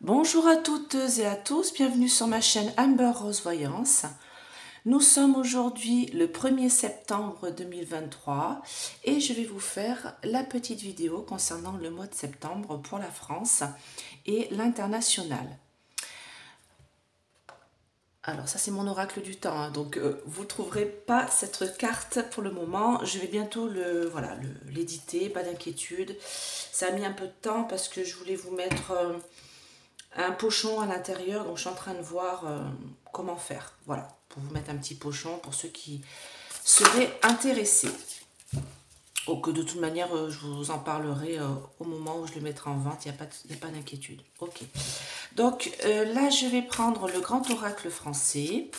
Bonjour à toutes et à tous, bienvenue sur ma chaîne Amber Rose Voyance. Nous sommes aujourd'hui le 1er septembre 2023 et je vais vous faire la petite vidéo concernant le mois de septembre pour la France et l'international. Alors ça c'est mon oracle du temps, hein, donc vous ne trouverez pas cette carte pour le moment. Je vais bientôt l'éditer, pas d'inquiétude. Ça a mis un peu de temps parce que je voulais vous mettre un pochon à l'intérieur, donc je suis en train de voir comment faire. Voilà, pour vous mettre un petit pochon pour ceux qui seraient intéressés. Oh, que de toute manière, je vous en parlerai au moment où je le mettrai en vente, il n'y a pas d'inquiétude. Ok. Donc là, je vais prendre le grand oracle français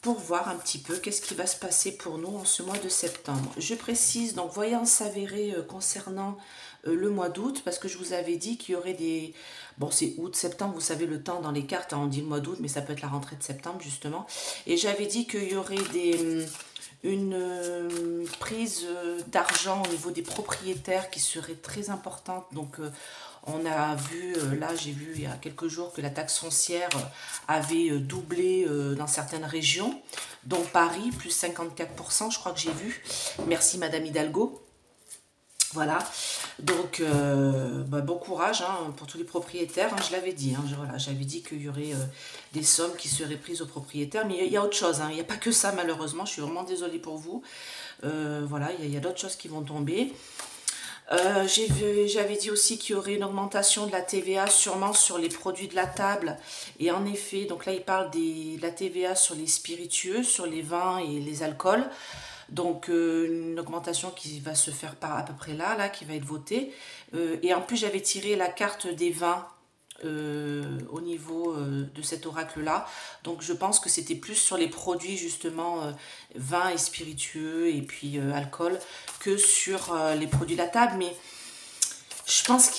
pour voir un petit peu qu'est-ce qui va se passer pour nous en ce mois de septembre. Je précise, donc voyance avérée concernant le mois d'août, parce que je vous avais dit qu'il y aurait des... Bon, c'est août, septembre, vous savez le temps dans les cartes, hein, on dit le mois d'août, mais ça peut être la rentrée de septembre justement. Et j'avais dit qu'il y aurait une prise d'argent au niveau des propriétaires qui serait très importante. Donc on a vu, là j'ai vu il y a quelques jours que la taxe foncière avait doublé dans certaines régions, dont Paris, plus 54%, je crois que j'ai vu. Merci Madame Hidalgo. Voilà, donc bon courage hein, pour tous les propriétaires, hein, je l'avais dit, hein, voilà, j'avais dit qu'il y aurait des sommes qui seraient prises aux propriétaires, mais il y a autre chose, hein, il n'y a pas que ça malheureusement, je suis vraiment désolée pour vous, voilà, il y a d'autres choses qui vont tomber. J'avais dit aussi qu'il y aurait une augmentation de la TVA sûrement sur les produits de la table, et en effet, donc là il parle de la TVA sur les spiritueux, sur les vins et les alcools. Donc une augmentation qui va se faire par à peu près là, qui va être votée. Et en plus j'avais tiré la carte des vins au niveau de cet oracle-là. Donc je pense que c'était plus sur les produits justement vins et spiritueux et puis alcool que sur les produits de la table. Mais je pense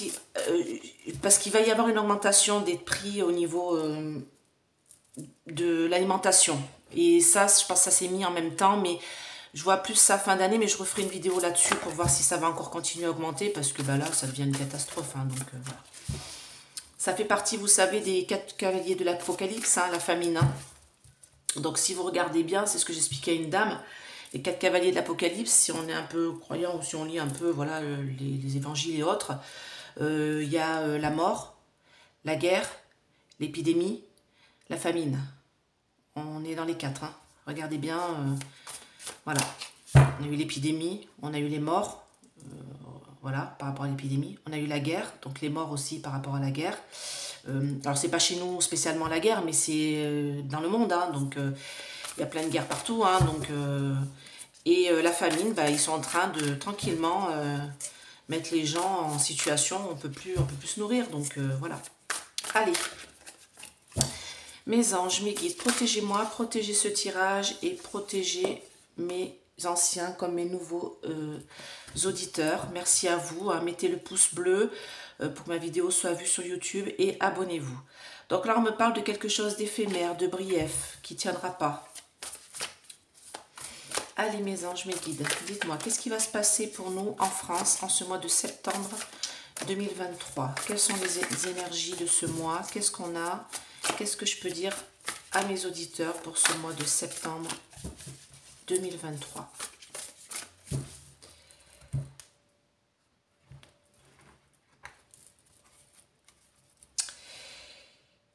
parce qu'il va y avoir une augmentation des prix au niveau de l'alimentation. Et ça, je pense que ça s'est mis en même temps, mais je vois plus ça fin d'année, mais je referai une vidéo là-dessus pour voir si ça va encore continuer à augmenter, parce que bah là, ça devient une catastrophe. Hein, donc voilà. Ça fait partie, vous savez, des 4 cavaliers de l'Apocalypse, hein, la famine. Hein. Donc si vous regardez bien, c'est ce que j'expliquais à une dame, les 4 cavaliers de l'Apocalypse, si on est un peu croyant ou si on lit un peu voilà, les évangiles et autres, il y a la mort, la guerre, l'épidémie, la famine. On est dans les 4. Hein. Regardez bien, voilà. On a eu l'épidémie, on a eu les morts, voilà, par rapport à l'épidémie. On a eu la guerre, donc les morts aussi par rapport à la guerre. Alors c'est pas chez nous spécialement la guerre, mais c'est dans le monde, hein, donc il y a plein de guerres partout, hein, donc et la famine, bah, ils sont en train de tranquillement mettre les gens en situation, on peut plus se nourrir, donc voilà. Allez, mes anges, mes guides, protégez-moi, protégez ce tirage et protégez mes anciens comme mes nouveaux auditeurs. Merci à vous. Hein. Mettez le pouce bleu pour que ma vidéo soit vue sur YouTube et abonnez-vous. Donc là, on me parle de quelque chose d'éphémère, de brief, qui ne tiendra pas. Allez mes anges, mes guides, dites-moi, qu'est-ce qui va se passer pour nous en France en ce mois de septembre 2023? Quelles sont les énergies de ce mois? Qu'est-ce qu'on a? Qu'est-ce que je peux dire à mes auditeurs pour ce mois de septembre 2023?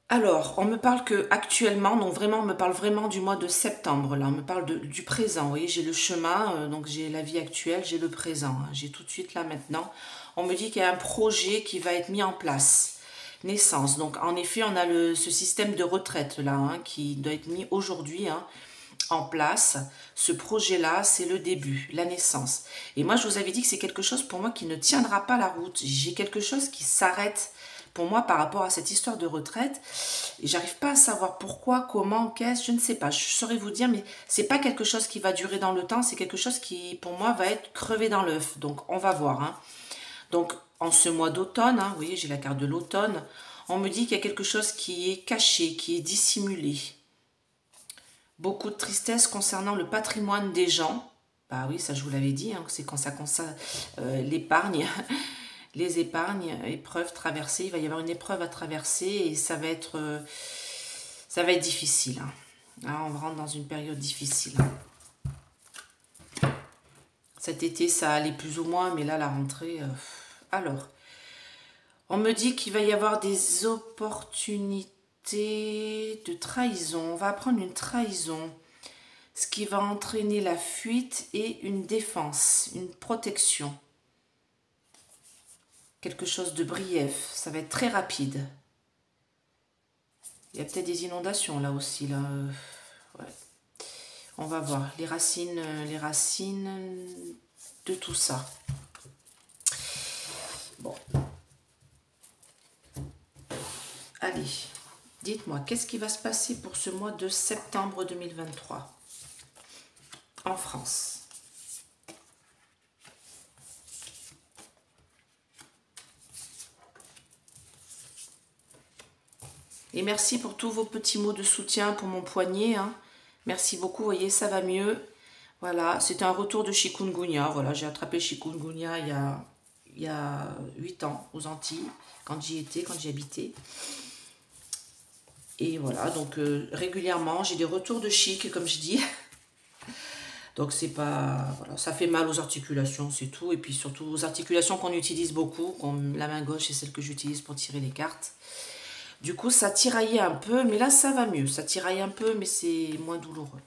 Alors, on me parle que actuellement, donc vraiment, on me parle vraiment du mois de septembre. Là, on me parle du présent. Vous voyez, j'ai le chemin, donc j'ai la vie actuelle, j'ai le présent. Hein, j'ai tout de suite là maintenant. On me dit qu'il y a un projet qui va être mis en place. Naissance. Donc, en effet, on a ce système de retraite là, hein, qui doit être mis aujourd'hui. Hein, en place, ce projet-là, c'est le début, la naissance. Et moi, je vous avais dit que c'est quelque chose pour moi qui ne tiendra pas la route. J'ai quelque chose qui s'arrête pour moi par rapport à cette histoire de retraite. Et j'arrive pas à savoir pourquoi, comment, qu'est-ce, je ne sais pas. Je saurais vous dire, mais c'est pas quelque chose qui va durer dans le temps, c'est quelque chose qui, pour moi, va être crevé dans l'œuf. Donc, on va voir. Hein. Donc, en ce mois d'automne, hein, vous voyez, j'ai la carte de l'automne, on me dit qu'il y a quelque chose qui est caché, qui est dissimulé. Beaucoup de tristesse concernant le patrimoine des gens. Bah oui, ça je vous l'avais dit, hein, c'est quand ça concerne l'épargne, les épargnes, épreuves traversées. Il va y avoir une épreuve à traverser et ça va être difficile. Hein. Là, on rentre dans une période difficile. Cet été, ça allait plus ou moins, mais là, la rentrée... Alors, on me dit qu'il va y avoir des opportunités de trahison. On va apprendre une trahison, ce qui va entraîner la fuite et une défense, une protection. Quelque chose de brief, ça va être très rapide. Il y a peut-être des inondations là aussi. Là. Ouais. On va voir les racines de tout ça. Bon. Allez, dites-moi, qu'est-ce qui va se passer pour ce mois de septembre 2023 en France? Et merci pour tous vos petits mots de soutien pour mon poignet. Hein. Merci beaucoup, vous voyez, ça va mieux. Voilà, c'était un retour de chikungunya. Voilà, j'ai attrapé chikungunya il y a 8 ans aux Antilles, quand j'y étais, quand j'y habitais. Et voilà, donc régulièrement, j'ai des retours de chic, comme je dis. Donc c'est pas... Voilà, ça fait mal aux articulations, c'est tout. Et puis surtout aux articulations qu'on utilise beaucoup, comme la main gauche, c'est celle que j'utilise pour tirer les cartes. Du coup, ça tiraillait un peu, mais là, ça va mieux. Ça tiraille un peu, mais c'est moins douloureux.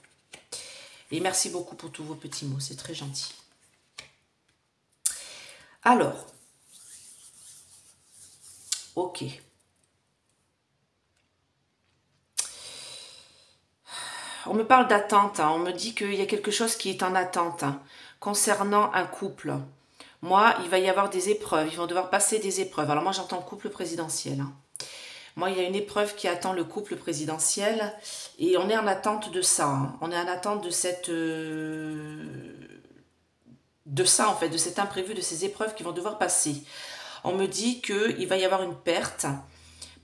Et merci beaucoup pour tous vos petits mots, c'est très gentil. Alors, ok. On me parle d'attente, hein. On me dit qu'il y a quelque chose qui est en attente hein, concernant un couple. Moi, il va y avoir des épreuves, ils vont devoir passer des épreuves. Alors moi, j'entends couple présidentiel. Hein. Moi, il y a une épreuve qui attend le couple présidentiel et on est en attente de ça. Hein. On est en attente de cette... de ça, en fait, de cet imprévu, de ces épreuves qui vont devoir passer. On me dit qu'il va y avoir une perte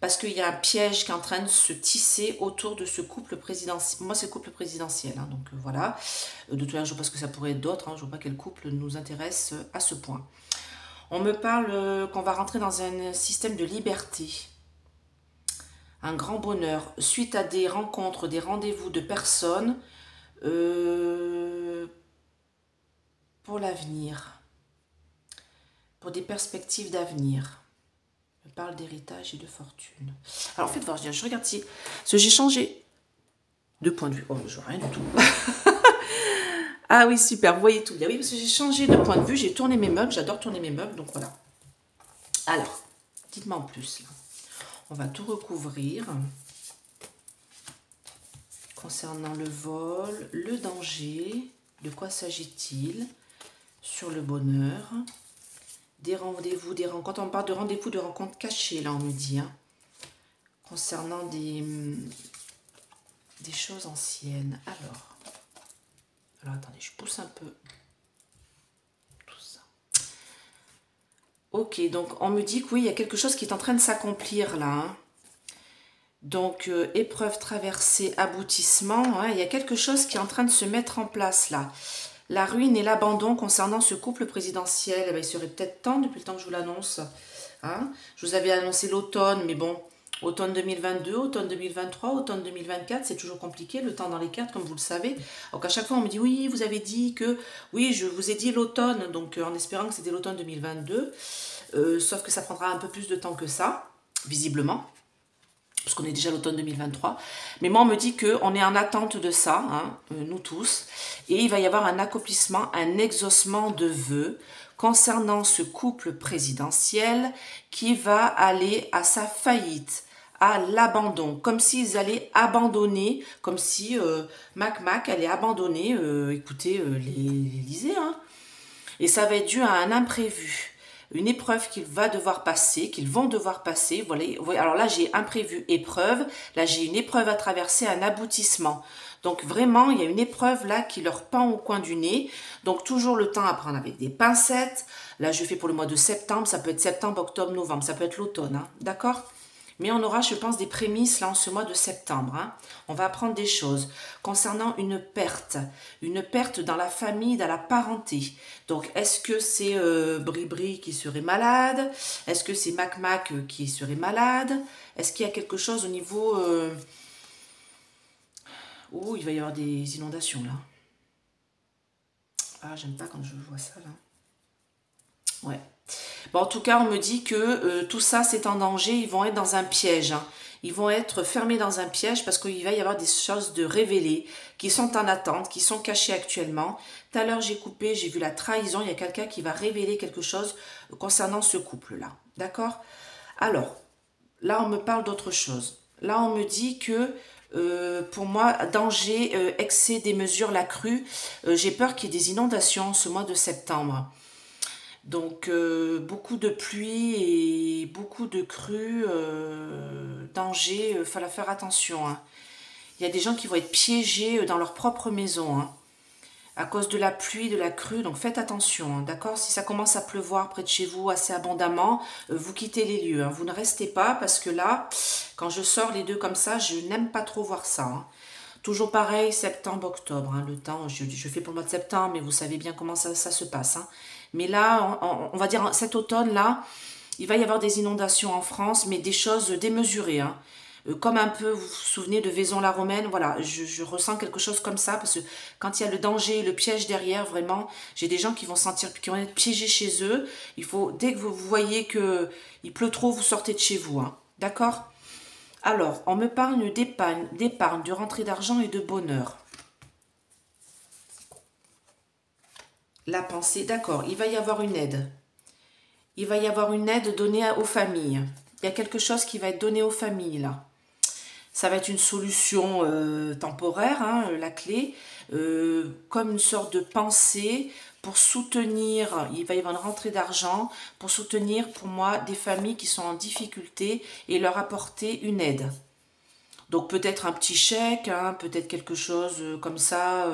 parce qu'il y a un piège qui est en train de se tisser autour de ce couple présidentiel. Moi, c'est le couple présidentiel, hein, donc voilà. De toute façon, je pense que ça pourrait être d'autres. Hein, je ne vois pas quel couple nous intéresse à ce point. On me parle qu'on va rentrer dans un système de liberté. Un grand bonheur, suite à des rencontres, des rendez-vous de personnes pour l'avenir, pour des perspectives d'avenir. Je parle d'héritage et de fortune. Alors, faites voir, je regarde si... Parce que j'ai changé de point de vue. Oh, je vois rien du tout. Ah oui, super, vous voyez tout bien. Oui, parce que j'ai changé de point de vue, j'ai tourné mes meubles, j'adore tourner mes meubles, donc voilà. Alors, dites-moi en plus, là. On va tout recouvrir concernant le vol, le danger, de quoi s'agit-il, sur le bonheur, des rendez-vous, des rencontres. Quand on parle de rendez-vous, de rencontres cachées, là on me dit, hein, concernant des choses anciennes. Alors attendez, je pousse un peu tout ça. Ok, donc on me dit que oui, il y a quelque chose qui est en train de s'accomplir là. Hein. Donc, épreuve traversée, aboutissement, hein, il y a quelque chose qui est en train de se mettre en place là. La ruine et l'abandon concernant ce couple présidentiel, eh bien, il serait peut-être temps depuis le temps que je vous l'annonce. Hein. Je vous avais annoncé l'automne, mais bon, automne 2022, automne 2023, automne 2024, c'est toujours compliqué, le temps dans les cartes, comme vous le savez. Donc à chaque fois, on me dit, oui, vous avez dit que... Oui, je vous ai dit l'automne, donc en espérant que c'était l'automne 2022. Sauf que ça prendra un peu plus de temps que ça, visiblement. Parce qu'on est déjà à l'automne 2023. Mais moi, on me dit qu'on est en attente de ça, hein, nous tous. Et il va y avoir un accomplissement, un exaucement de vœux concernant ce couple présidentiel qui va aller à sa faillite, à l'abandon. Comme s'ils allaient abandonner, comme si Mac allait abandonner, écoutez, l'Élysée. Hein. Et ça va être dû à un imprévu. Une épreuve qu'ils vont devoir passer. Voilà. Alors là, j'ai imprévu épreuve. Là, j'ai une épreuve à traverser, un aboutissement. Donc vraiment, il y a une épreuve là qui leur pend au coin du nez. Donc toujours le temps à prendre avec des pincettes. Là, je fais pour le mois de septembre. Ça peut être septembre, octobre, novembre. Ça peut être l'automne. Hein. D'accord ? Mais on aura, je pense, des prémices là en ce mois de septembre. Hein. On va apprendre des choses concernant une perte dans la famille, dans la parenté. Donc, est-ce que c'est Bribri qui serait malade? Est-ce que c'est Mac Mac qui serait malade? Est-ce qu'il y a quelque chose au niveau... où il va y avoir des inondations là. Ah, j'aime pas quand je vois ça là. Ouais. Bon, en tout cas, on me dit que tout ça, c'est en danger. Ils vont être dans un piège. Hein. Ils vont être fermés dans un piège parce qu'il va y avoir des choses de révélées qui sont en attente, qui sont cachées actuellement. Tout à l'heure, j'ai coupé, j'ai vu la trahison. Il y a quelqu'un qui va révéler quelque chose concernant ce couple-là. D'accord? Alors, là, on me parle d'autre chose. Là, on me dit que pour moi, danger, excès des mesures, la crue. J'ai peur qu'il y ait des inondations ce mois de septembre. Donc, beaucoup de pluie et beaucoup de crues, danger, il fallait faire attention. Hein. Il y a des gens qui vont être piégés dans leur propre maison hein, à cause de la pluie, de la crue. Donc, faites attention, hein, d'accord? Si ça commence à pleuvoir près de chez vous assez abondamment, vous quittez les lieux. Hein. Vous ne restez pas parce que là, quand je sors les deux comme ça, je n'aime pas trop voir ça. Hein. Toujours pareil, septembre, octobre, hein, le temps, je fais pour le mois de septembre, mais vous savez bien comment ça se passe. Hein. Mais là, on va dire cet automne-là, il va y avoir des inondations en France, mais des choses démesurées. Hein. Comme un peu, vous vous souvenez de Vaison-la-Romaine, voilà, je ressens quelque chose comme ça, parce que quand il y a le danger, le piège derrière, vraiment, j'ai des gens qui vont sentir, qui vont être piégés chez eux. Il faut, dès que vous voyez qu'il pleut trop, vous sortez de chez vous. Hein. D'accord? Alors, on me parle d'épargne, de rentrée d'argent et de bonheur. La pensée, d'accord, il va y avoir une aide. Il va y avoir une aide donnée aux familles. Il y a quelque chose qui va être donné aux familles, là. Ça va être une solution temporaire, hein, la clé, comme une sorte de pensée pour soutenir, il va y avoir une rentrée d'argent, pour soutenir, pour moi, des familles qui sont en difficulté et leur apporter une aide. Donc peut-être un petit chèque, hein, peut-être quelque chose comme ça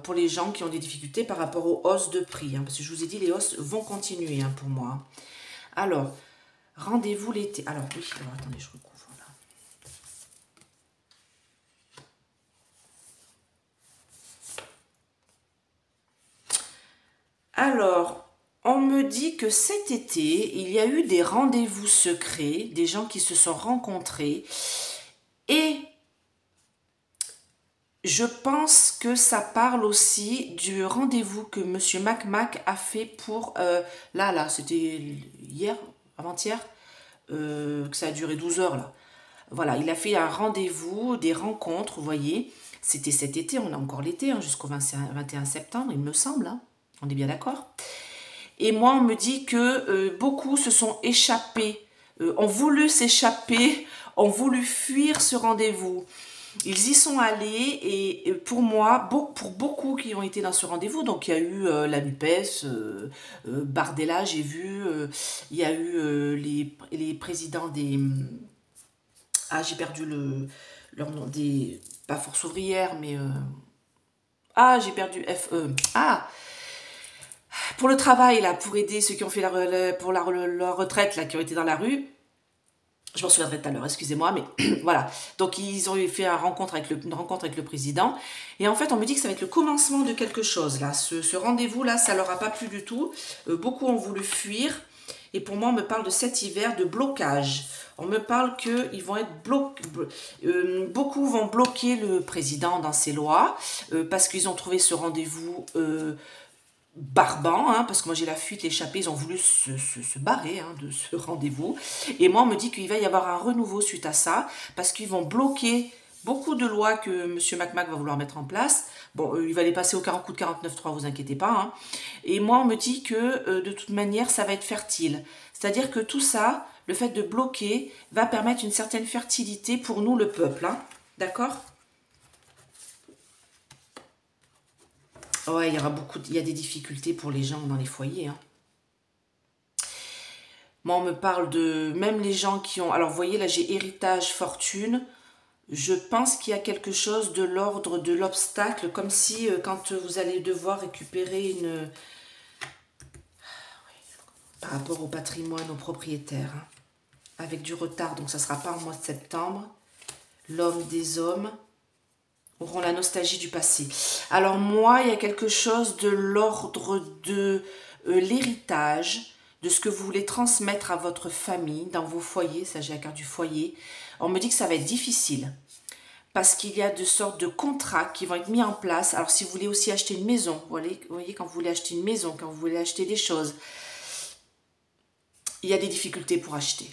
pour les gens qui ont des difficultés par rapport aux hausses de prix. Hein, parce que je vous ai dit, les hausses vont continuer hein, pour moi. Alors, rendez-vous l'été. Alors oui, alors, attendez, je recouvre là. Alors, on me dit que cet été, il y a eu des rendez-vous secrets, des gens qui se sont rencontrés et je pense que ça parle aussi du rendez-vous que Monsieur Mac Mac a fait pour... là, c'était hier, avant-hier, que ça a duré 12 heures là. Voilà, il a fait un rendez-vous, des rencontres, vous voyez. C'était cet été, on a encore l'été, hein, jusqu'au 21 septembre, il me semble. Hein. On est bien d'accord. Et moi, on me dit que beaucoup se sont échappés, ont voulu s'échapper, ont voulu fuir ce rendez-vous. Ils y sont allés et pour moi, pour beaucoup qui ont été dans ce rendez-vous, donc il y a eu la NUPES, Bardella, j'ai vu, il y a eu les présidents des... Ah, j'ai perdu leur nom, des... Pas Force ouvrière, mais... ah, j'ai perdu FE. Ah, pour le travail, là, pour aider ceux qui ont fait pour la retraite, là, qui ont été dans la rue. Je m'en souviendrai tout à l'heure, excusez-moi, mais voilà. Donc, ils ont fait une rencontre avec le président. Et en fait, on me dit que ça va être le commencement de quelque chose, là. Ce rendez-vous-là, ça leur a pas plu du tout. Beaucoup ont voulu fuir. Et pour moi, on me parle de cet hiver de blocage. On me parle qu'ils vont être beaucoup vont bloquer le président dans ses lois parce qu'ils ont trouvé ce rendez-vous barbant, hein, parce que moi j'ai la fuite, l'échappée, ils ont voulu se barrer hein, de ce rendez-vous. Et moi on me dit qu'il va y avoir un renouveau suite à ça, parce qu'ils vont bloquer beaucoup de lois que M. MacMac va vouloir mettre en place. Bon, il va les passer au coup de 49.3, vous inquiétez pas. Hein. Et moi on me dit que de toute manière ça va être fertile. C'est-à-dire que tout ça, le fait de bloquer, va permettre une certaine fertilité pour nous le peuple. Hein. D'accord ? Ouais, il y a des difficultés pour les gens dans les foyers. Hein. Moi, on me parle de même les gens qui ont... Alors, vous voyez, là, j'ai héritage, fortune. Je pense qu'il y a quelque chose de l'ordre de l'obstacle, comme si quand vous allez devoir récupérer une... Par rapport au patrimoine, aux propriétaires. Hein. avec du retard, donc ça ne sera pas en mois de septembre. L'homme des hommes auront la nostalgie du passé. Alors moi, il y a quelque chose de l'ordre de l'héritage, de ce que vous voulez transmettre à votre famille, dans vos foyers, ça j'ai la carte du foyer. On me dit que ça va être difficile, parce qu'il y a de sortes de contrats qui vont être mis en place. Alors si vous voulez aussi acheter une maison, vous voyez quand vous voulez acheter une maison, quand vous voulez acheter des choses, il y a des difficultés pour acheter.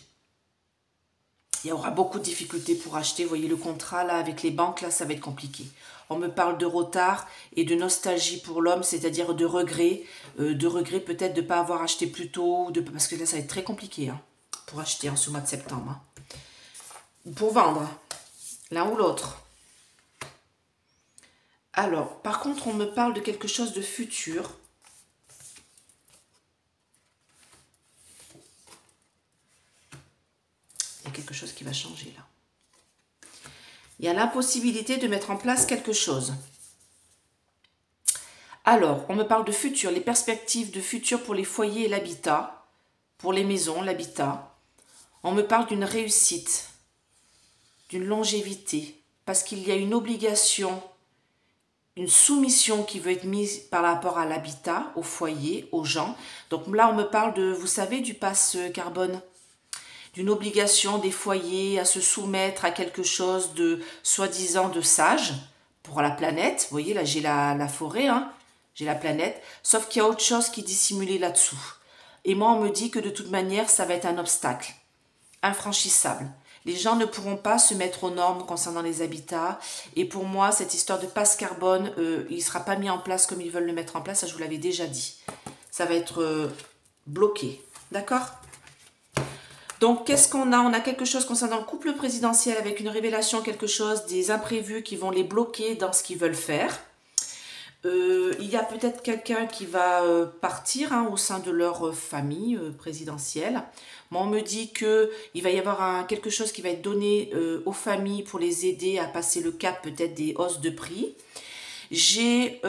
Il y aura beaucoup de difficultés pour acheter. Vous voyez le contrat là avec les banques, là ça va être compliqué. On me parle de retard et de nostalgie pour l'homme, c'est-à-dire de regret peut-être de ne pas avoir acheté plus tôt, parce que là ça va être très compliqué hein, pour acheter en ce mois de septembre. Hein. Ou pour vendre, l'un ou l'autre. Alors, par contre, on me parle de quelque chose de futur. Il y a quelque chose qui va changer là. Il y a l'impossibilité de mettre en place quelque chose. Alors, on me parle de futur, les perspectives de futur pour les foyers et l'habitat, pour les maisons, l'habitat. On me parle d'une réussite, d'une longévité, parce qu'il y a une obligation, une soumission qui veut être mise par rapport à l'habitat, au foyer, aux gens. Donc là, on me parle de, vous savez, du pass carbone, d'une obligation des foyers à se soumettre à quelque chose de soi-disant de sage pour la planète. Vous voyez, là, j'ai la forêt, hein, j'ai la planète, sauf qu'il y a autre chose qui est dissimulée là-dessous. Et moi, on me dit que de toute manière, ça va être un obstacle infranchissable. Les gens ne pourront pas se mettre aux normes concernant les habitats. Et pour moi, cette histoire de passe carbone, il ne sera pas mis en place comme ils veulent le mettre en place. Ça, je vous l'avais déjà dit. Ça va être bloqué. D'accord ? Donc, qu'est-ce qu'on a? On a quelque chose concernant le couple présidentiel avec une révélation, quelque chose, des imprévus qui vont les bloquer dans ce qu'ils veulent faire. Il y a peut-être quelqu'un qui va partir hein, au sein de leur famille présidentielle. Moi, on me dit qu'il va y avoir quelque chose qui va être donné aux familles pour les aider à passer le cap peut-être des hausses de prix. J'ai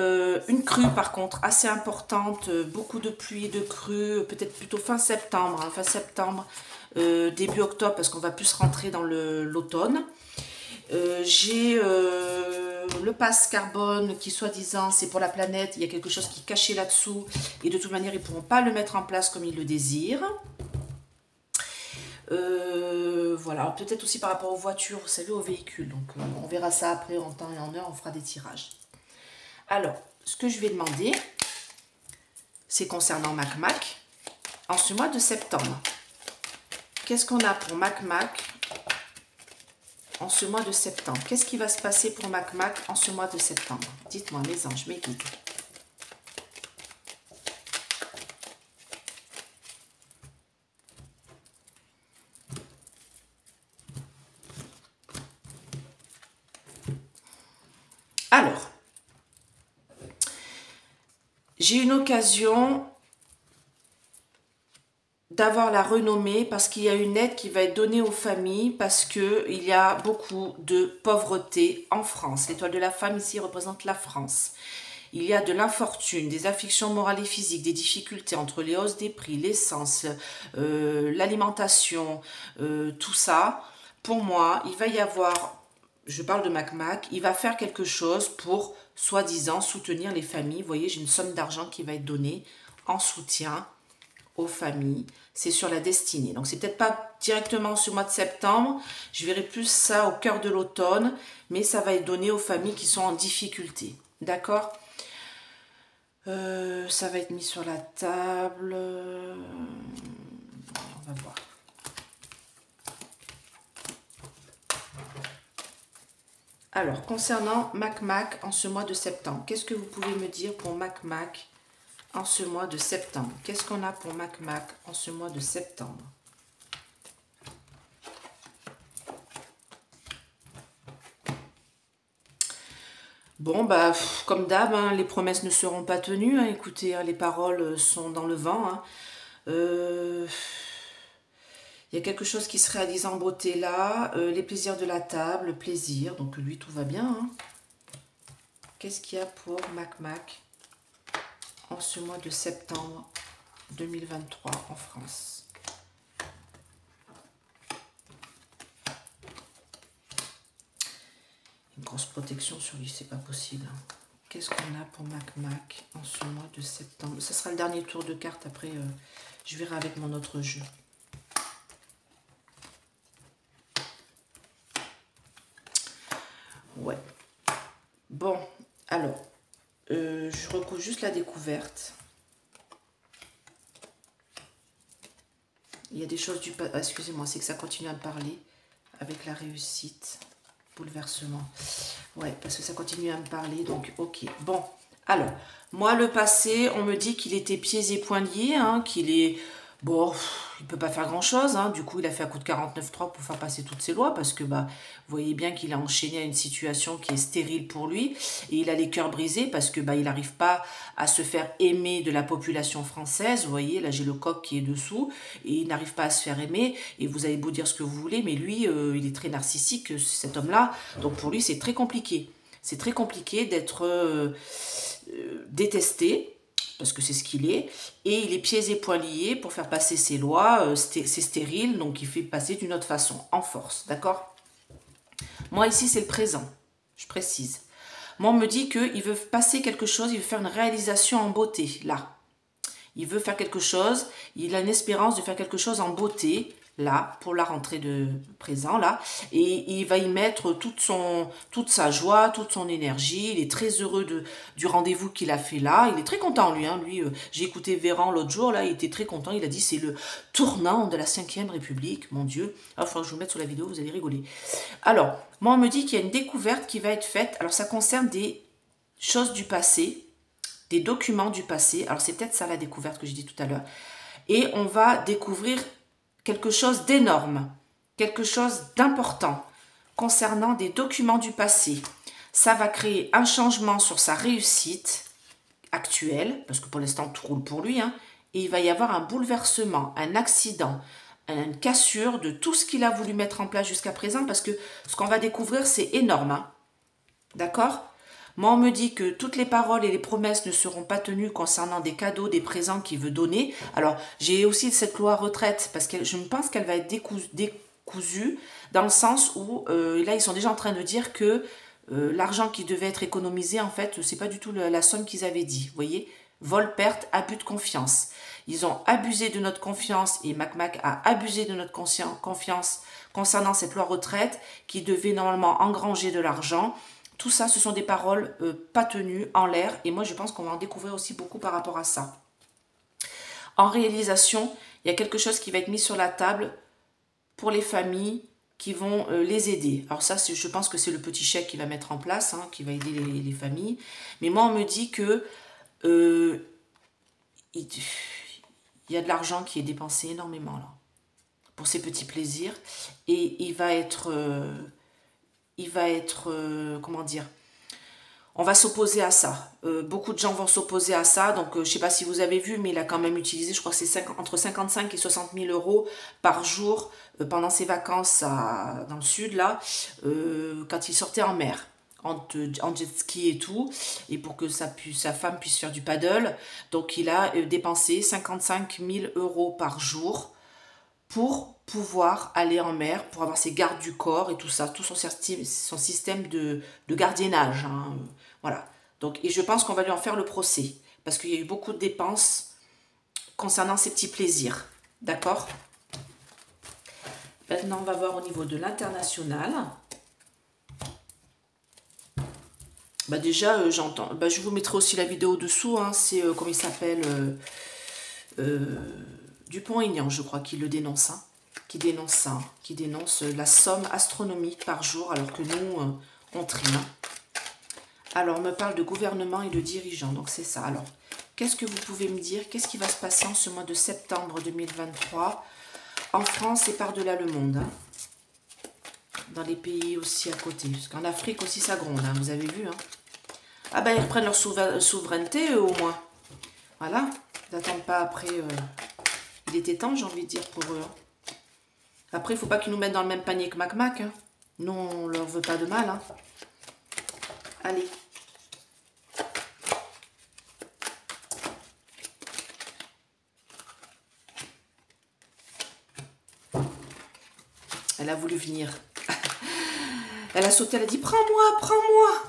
une crue par contre assez importante, beaucoup de pluie, de crue, peut-être plutôt fin septembre, début octobre parce qu'on va plus rentrer dans l'automne. J'ai le pass carbone qui soi-disant c'est pour la planète, il y a quelque chose qui est caché là-dessous et de toute manière ils ne pourront pas le mettre en place comme ils le désirent. Voilà, peut-être aussi par rapport aux voitures, vous savez, aux véhicules, donc on verra ça après en temps et en heure, on fera des tirages. Alors, ce que je vais demander, c'est concernant MacMac, en ce mois de septembre. Qu'est-ce qu'on a pour MacMac en ce mois de septembre? Qu'est-ce qui va se passer pour MacMac en ce mois de septembre? Dites-moi, mes anges, mes guides. Alors, j'ai une occasion d'avoir la renommée parce qu'il y a une aide qui va être donnée aux familles parce qu'il y a beaucoup de pauvreté en France. L'étoile de la femme ici représente la France. Il y a de l'infortune, des afflictions morales et physiques, des difficultés entre les hausses des prix, l'essence, l'alimentation, tout ça. Pour moi, il va y avoir, je parle de MacMac, il va faire quelque chose pour, soi-disant, soutenir les familles. Vous voyez, j'ai une somme d'argent qui va être donnée en soutien aux familles. C'est sur la destinée. Donc, c'est peut-être pas directement ce mois de septembre. Je verrai plus ça au cœur de l'automne. Mais ça va être donné aux familles qui sont en difficulté. D'accord ? Ça va être mis sur la table. On va voir. Alors, concernant MacMac en ce mois de septembre, qu'est-ce que vous pouvez me dire pour MacMac en ce mois de septembre? Qu'est-ce qu'on a pour MacMac en ce mois de septembre? Bon, bah, comme d'hab, hein, les promesses ne seront pas tenues. Hein. Écoutez, hein, les paroles sont dans le vent. Hein. Il y a quelque chose qui se réalise en beauté là. Les plaisirs de la table, le plaisir. Donc lui, tout va bien. Hein. Qu'est-ce qu'il y a pour MacMac en ce mois de septembre 2023 en France? grosse protection sur lui, c'est pas possible. Qu'est-ce qu'on a pour Mac en ce mois de septembre? Ça sera le dernier tour de cartes, après je verrai avec mon autre jeu. Ouais. Bon, alors, je recouvre juste la découverte. Il y a des choses du... excusez-moi, c'est que ça continue à me parler avec la réussite. Bouleversement. Ouais, parce que ça continue à me parler, donc ok. Bon, alors, moi, le passé, on me dit qu'il était pieds et poings liés, hein, qu'il est... Bon, il peut pas faire grand-chose, hein. Du coup, il a fait un coup de 49.3 pour faire passer toutes ses lois, parce que, bah, vous voyez bien qu'il a enchaîné à une situation qui est stérile pour lui, et il a les cœurs brisés, parce que, bah, il n'arrive pas à se faire aimer de la population française. Vous voyez, là, j'ai le coq qui est dessous, et il n'arrive pas à se faire aimer, et vous avez beau dire ce que vous voulez, mais lui, il est très narcissique, cet homme-là, donc pour lui, c'est très compliqué. C'est très compliqué d'être détesté, parce que c'est ce qu'il est, et il est pieds et poings liés pour faire passer ses lois, c'est stérile, donc il fait passer d'une autre façon, en force, d'accord? Moi ici c'est le présent, je précise. Moi on me dit qu'il veut passer quelque chose, il veut faire une réalisation en beauté, là. Il veut faire quelque chose, il a une espérance de faire quelque chose en beauté, là, pour la rentrée de présent, là, et il va y mettre toute sa joie, toute son énergie. Il est très heureux du rendez-vous qu'il a fait là, il est très content lui, hein. Lui, j'ai écouté Véran l'autre jour, là, il était très content, il a dit c'est le tournant de la 5e République, mon Dieu. Ah, il faudra que je vous mette sur la vidéo, vous allez rigoler. Alors, moi on me dit qu'il y a une découverte qui va être faite, alors ça concerne des choses du passé, des documents du passé, alors c'est peut-être ça la découverte que j'ai dit tout à l'heure, et on va découvrir quelque chose d'énorme, quelque chose d'important concernant des documents du passé. Ça va créer un changement sur sa réussite actuelle, parce que pour l'instant tout roule pour lui, hein, et il va y avoir un bouleversement, un accident, une cassure de tout ce qu'il a voulu mettre en place jusqu'à présent, parce que ce qu'on va découvrir, c'est énorme, hein. D'accord? Moi, on me dit que toutes les paroles et les promesses ne seront pas tenues concernant des cadeaux, des présents qu'il veut donner. Alors, j'ai aussi cette loi retraite, parce que je me pense qu'elle va être décousue, dans le sens où, là, ils sont déjà en train de dire que l'argent qui devait être économisé, en fait, c'est pas du tout la somme qu'ils avaient dit. Vous voyez? Vol, perte, abus de confiance. Ils ont abusé de notre confiance, et Mac a abusé de notre confiance concernant cette loi retraite qui devait normalement engranger de l'argent. Tout ça, ce sont des paroles pas tenues, en l'air. Et moi, je pense qu'on va en découvrir aussi beaucoup par rapport à ça. En réalisation, il y a quelque chose qui va être mis sur la table pour les familles qui vont les aider. Alors ça, je pense que c'est le petit chèque qui va mettre en place, hein, qui va aider les familles. Mais moi, on me dit que il y a de l'argent qui est dépensé énormément là, pour ces petits plaisirs. Et il va être... comment dire, on va s'opposer à ça. Beaucoup de gens vont s'opposer à ça. Donc, je ne sais pas si vous avez vu, mais il a quand même utilisé, je crois que c'est entre 55 et 60 000 euros par jour pendant ses vacances dans le sud, là, quand il sortait en mer, en jet ski et tout, et pour que sa femme puisse faire du paddle. Donc, il a dépensé 55 000 euros par jour pour pouvoir aller en mer, pour avoir ses gardes du corps et tout ça, tout son système de gardiennage, hein, voilà. Donc, et je pense qu'on va lui en faire le procès, parce qu'il y a eu beaucoup de dépenses concernant ces petits plaisirs, d'accord? Maintenant, on va voir au niveau de l'international. Bah déjà, j'entends, bah, je vous mettrai aussi la vidéo dessous, hein, c'est, comment il s'appelle, Dupont-Aignan, je crois, qui le dénonce, hein, qui dénonce ça, qui dénonce la somme astronomique par jour, alors que nous, on trime. Alors, on me parle de gouvernement et de dirigeants, donc c'est ça. Alors, qu'est-ce que vous pouvez me dire? Qu'est-ce qui va se passer en ce mois de septembre 2023 en France et par-delà le monde, hein, dans les pays aussi à côté, parce qu'en Afrique aussi ça gronde, hein, vous avez vu, hein. Ah ben, ils reprennent leur souveraineté, au moins. Voilà, ils n'attendent pas après... il était temps, j'ai envie de dire, pour eux. Après, il ne faut pas qu'ils nous mettent dans le même panier que Mac. Hein. Nous, on leur veut pas de mal. Hein. Allez. Elle a voulu venir. Elle a sauté, elle a dit, prends-moi, prends-moi.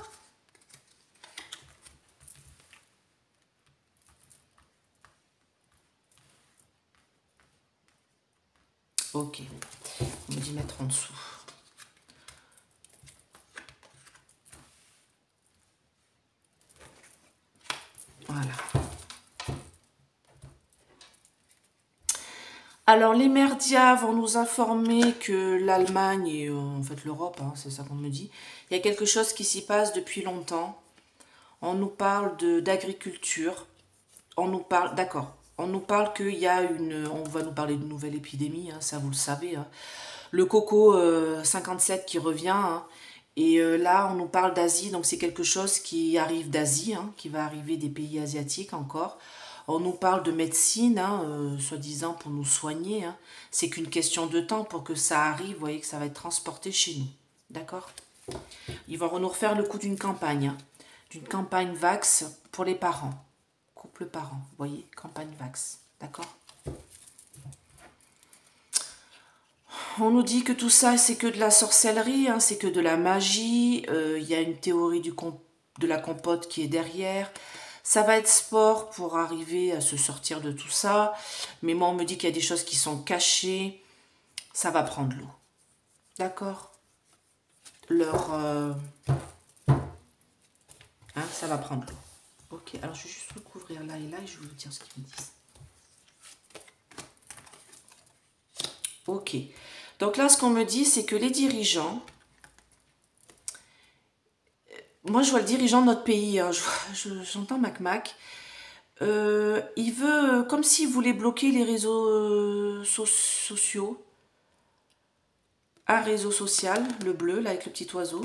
Ok, on me dit mettre en dessous. Voilà. Alors, les médias vont nous informer que l'Allemagne et en fait l'Europe, hein, c'est ça qu'on me dit, il y a quelque chose qui s'y passe depuis longtemps. On nous parle d'agriculture. On nous parle, d'accord, on nous parle qu'il y a on va nous parler d'une nouvelle épidémie, hein, ça vous le savez. Hein. Le coco 57 qui revient, hein, et là on nous parle d'Asie, donc c'est quelque chose qui arrive d'Asie, hein, qui va arriver des pays asiatiques encore. On nous parle de médecine, hein, soi-disant pour nous soigner. Hein. C'est qu'une question de temps pour que ça arrive, vous voyez que ça va être transporté chez nous. D'accord? Ils vont nous refaire le coup d'une campagne, hein, d'une campagne Vax pour les parents. Couple parent, vous voyez, campagne Vax. D'accord? On nous dit que tout ça, c'est que de la sorcellerie, hein, c'est que de la magie. Il y a une théorie de la compote qui est derrière. Ça va être sport pour arriver à se sortir de tout ça. Mais moi, on me dit qu'il y a des choses qui sont cachées. Ça va prendre l'eau. D'accord? Ça va prendre l'eau. Ok, alors je vais juste recouvrir là et là et je vais vous dire ce qu'ils me disent. Ok. Donc là, ce qu'on me dit, c'est que les dirigeants... Moi, je vois le dirigeant de notre pays. Hein, j'entends Mac. Il veut... Comme s'il voulait bloquer les réseaux sociaux. Un réseau social, le bleu, là, avec le petit oiseau.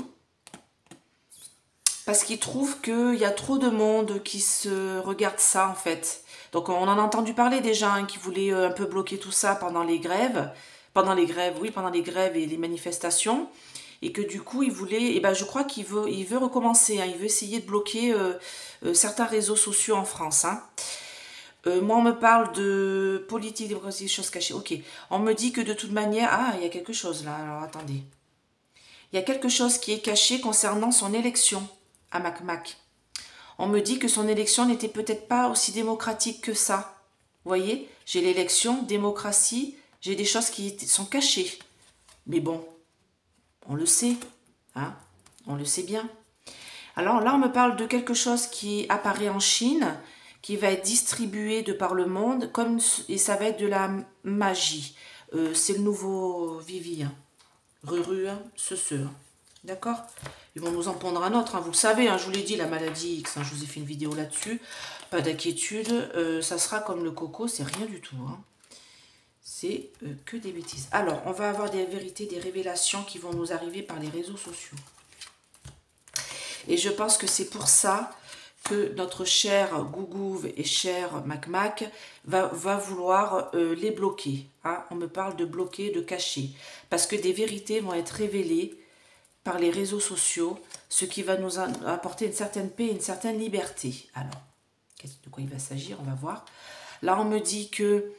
Parce qu'il trouve qu'il y a trop de monde qui se regarde ça, en fait. Donc, on en a entendu parler déjà, hein, qui voulait un peu bloquer tout ça pendant les grèves. Pendant les grèves et les manifestations. Et que du coup, il voulait... Et ben, je crois qu'il veut recommencer. Hein, il veut essayer de bloquer certains réseaux sociaux en France. Hein. Moi, on me parle de politique, démocratie, choses cachées. Ok. On me dit que de toute manière... Ah, il y a quelque chose là. Alors, attendez. Il y a quelque chose qui est caché concernant son élection à Mac. On me dit que son élection n'était peut-être pas aussi démocratique que ça. Vous voyez, j'ai l'élection, démocratie, j'ai des choses qui sont cachées. Mais bon, on le sait, hein, on le sait bien. Alors là, on me parle de quelque chose qui apparaît en Chine, qui va être distribué de par le monde, et ça va être de la magie. C'est le nouveau Vivi, hein. Ruru, hein, ce. D'accord? Ils vont nous en prendre un autre, hein. Vous le savez, hein, je vous l'ai dit, la maladie X, hein, je vous ai fait une vidéo là-dessus. Pas d'inquiétude, ça sera comme le coco, c'est rien du tout. Hein. C'est que des bêtises. Alors, on va avoir des vérités, des révélations qui vont nous arriver par les réseaux sociaux. Et je pense que c'est pour ça que notre cher Gougouve et cher Mac va vouloir les bloquer. Hein. On me parle de bloquer, de cacher. Parce que des vérités vont être révélées par les réseaux sociaux, ce qui va nous apporter une certaine paix, une certaine liberté. Alors, de quoi il va s'agir, on va voir. Là, on me dit que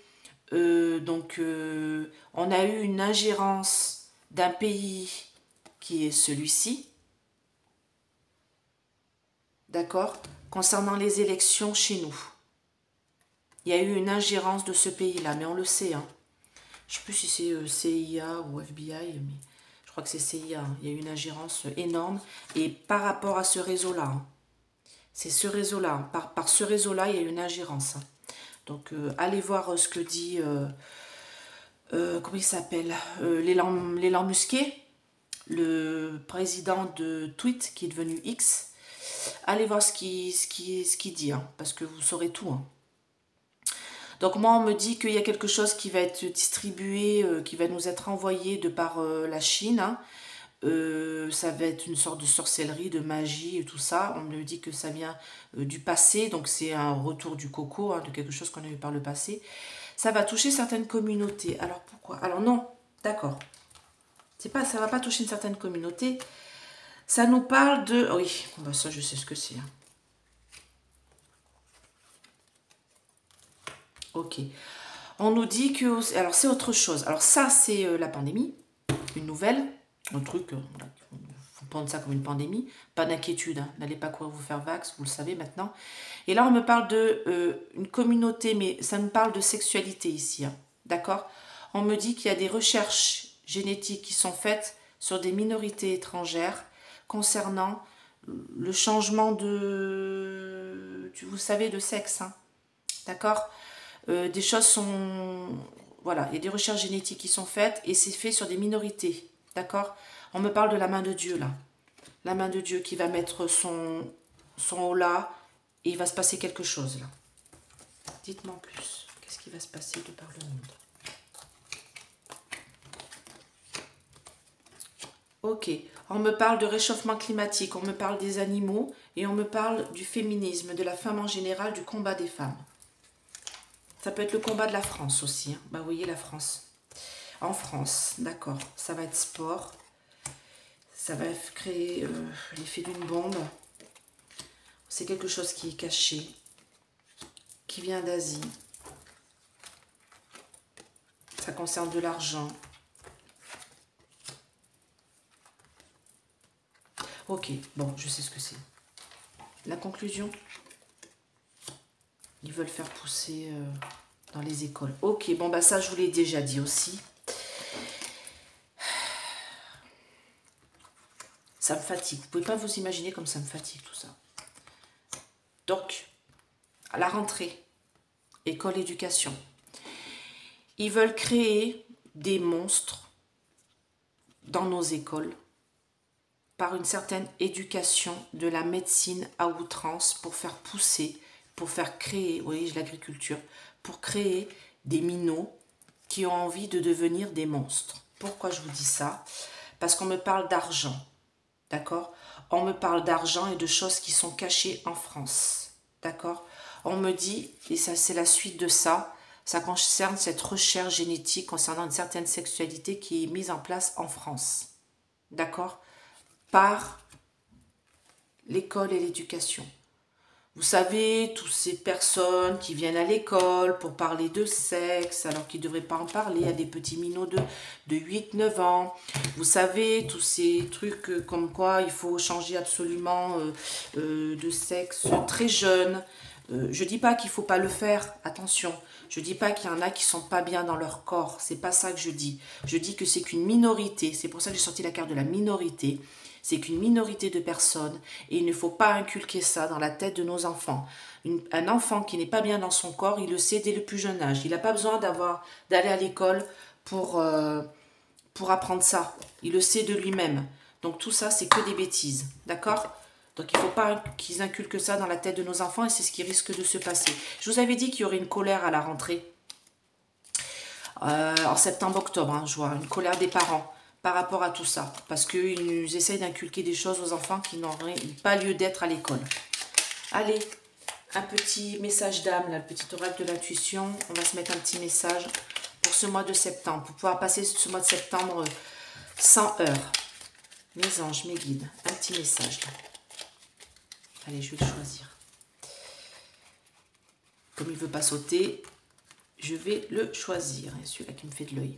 on a eu une ingérence d'un pays qui est celui-ci, d'accord, concernant les élections chez nous. Il y a eu une ingérence de ce pays-là, mais on le sait. Hein. Je ne sais plus si c'est CIA ou FBI, mais je crois que c'est CIA. Hein. Il y a eu une ingérence énorme. Et par rapport à ce réseau-là, hein, c'est ce réseau-là. Par ce réseau-là, il y a eu une ingérence. Hein. Donc, allez voir ce que dit... comment il s'appelle, l'élan Musquet, le président de Tweet qui est devenu X. Allez voir ce qu'il dit, hein, parce que vous saurez tout. Hein. Donc moi, on me dit qu'il y a quelque chose qui va être distribué, qui va nous être envoyé de par la Chine. Hein. Ça va être une sorte de sorcellerie, de magie et tout ça. On me dit que ça vient du passé, donc c'est un retour du coco, hein, de quelque chose qu'on a eu par le passé. Ça va toucher certaines communautés. Alors pourquoi? Alors non, d'accord. Ça va pas toucher une certaine communauté. Ça nous parle de... Oh oui, bah ça je sais ce que c'est. Hein. Ok. On nous dit que... Alors c'est autre chose. Alors ça c'est la pandémie. Une nouvelle. Un truc qu'il prendre ça comme une pandémie. Pas d'inquiétude, hein. N'allez pas courir vous faire vax, vous le savez maintenant. Et là, on me parle de une communauté, mais ça me parle de sexualité ici, hein. D'accord? On me dit qu'il y a des recherches génétiques qui sont faites sur des minorités étrangères concernant le changement de, vous savez, de sexe, hein. D'accord? Des choses sont... Voilà, il y a des recherches génétiques qui sont faites et c'est fait sur des minorités. D'accord? On me parle de la main de Dieu, là. La main de Dieu qui va mettre son haut là et il va se passer quelque chose, là. Dites-moi en plus. Qu'est-ce qui va se passer de par le monde? Ok. On me parle de réchauffement climatique, on me parle des animaux et on me parle du féminisme, de la femme en général, du combat des femmes. Ça peut être le combat de la France aussi, hein. Bah, vous voyez la France. En France, d'accord. Ça va être sport. Ça va créer l'effet d'une bombe. C'est quelque chose qui est caché, qui vient d'Asie. Ça concerne de l'argent. Ok, bon, je sais ce que c'est. La conclusion? Ils veulent faire pousser dans les écoles. Ok, bon, bah ça, je vous l'ai déjà dit aussi. Ça me fatigue. Vous ne pouvez pas vous imaginer comme ça me fatigue tout ça. Donc, à la rentrée, école éducation, ils veulent créer des monstres dans nos écoles par une certaine éducation de la médecine à outrance pour faire pousser, pour faire créer, vous voyez, l'agriculture, pour créer des minots qui ont envie de devenir des monstres. Pourquoi je vous dis ça? Parce qu'on me parle d'argent, d'accord? On me parle d'argent et de choses qui sont cachées en France, d'accord? On me dit, et ça c'est la suite de ça, ça concerne cette recherche génétique concernant une certaine sexualité qui est mise en place en France, d'accord? Par l'école et l'éducation. Vous savez, toutes ces personnes qui viennent à l'école pour parler de sexe, alors qu'ils ne devraient pas en parler à des petits minots de 8-9 ans. Vous savez, tous ces trucs comme quoi il faut changer absolument de sexe très jeune. Je ne dis pas qu'il ne faut pas le faire, attention. Je ne dis pas qu'il y en a qui ne sont pas bien dans leur corps. C'est pas ça que je dis. Je dis que c'est qu'une minorité. C'est pour ça que j'ai sorti la carte de la minorité. C'est qu'une minorité de personnes et il ne faut pas inculquer ça dans la tête de nos enfants. Un enfant qui n'est pas bien dans son corps, il le sait dès le plus jeune âge. Il n'a pas besoin d'aller à l'école pour apprendre ça. Il le sait de lui-même. Donc tout ça, c'est que des bêtises. D'accord? Donc il ne faut pas qu'ils inculquent ça dans la tête de nos enfants et c'est ce qui risque de se passer. Je vous avais dit qu'il y aurait une colère à la rentrée. En septembre-octobre, hein, je vois, une colère des parents par rapport à tout ça, parce qu'ils essayent d'inculquer des choses aux enfants qui n'auraient pas lieu d'être à l'école. Allez, un petit message d'âme, le petit oracle de l'intuition. On va se mettre un petit message pour ce mois de septembre, pour pouvoir passer ce mois de septembre sans heurts. Mes anges, mes guides, un petit message là. Allez, je vais le choisir. Comme il ne veut pas sauter, je vais le choisir. Et celui-là qui me fait de l'œil.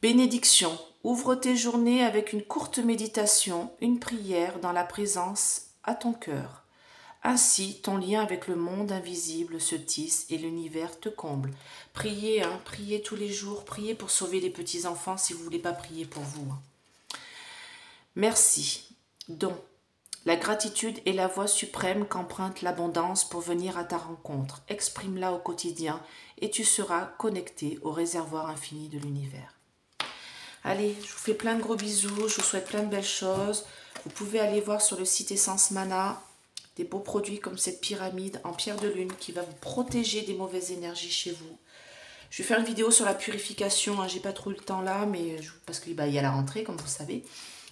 Bénédiction. Ouvre tes journées avec une courte méditation, une prière dans la présence à ton cœur. Ainsi, ton lien avec le monde invisible se tisse et l'univers te comble. Priez, hein, priez tous les jours, priez pour sauver les petits-enfants si vous ne voulez pas prier pour vous. Merci. Don. La gratitude est la voie suprême qu'emprunte l'abondance pour venir à ta rencontre. Exprime-la au quotidien et tu seras connecté au réservoir infini de l'univers. Allez, je vous fais plein de gros bisous, je vous souhaite plein de belles choses. Vous pouvez aller voir sur le site Essence Mana des beaux produits comme cette pyramide en pierre de lune qui va vous protéger des mauvaises énergies chez vous. Je vais faire une vidéo sur la purification, hein, j'ai pas trop eu le temps là, mais parce qu'il y a la rentrée comme vous savez.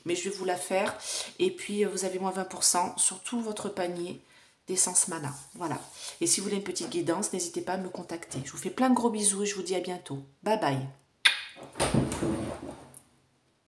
Mais je vais vous la faire. Et puis vous avez moins 20% sur tout votre panier d'Essence Mana. Voilà. Et si vous voulez une petite guidance, n'hésitez pas à me contacter. Je vous fais plein de gros bisous et je vous dis à bientôt. Bye bye.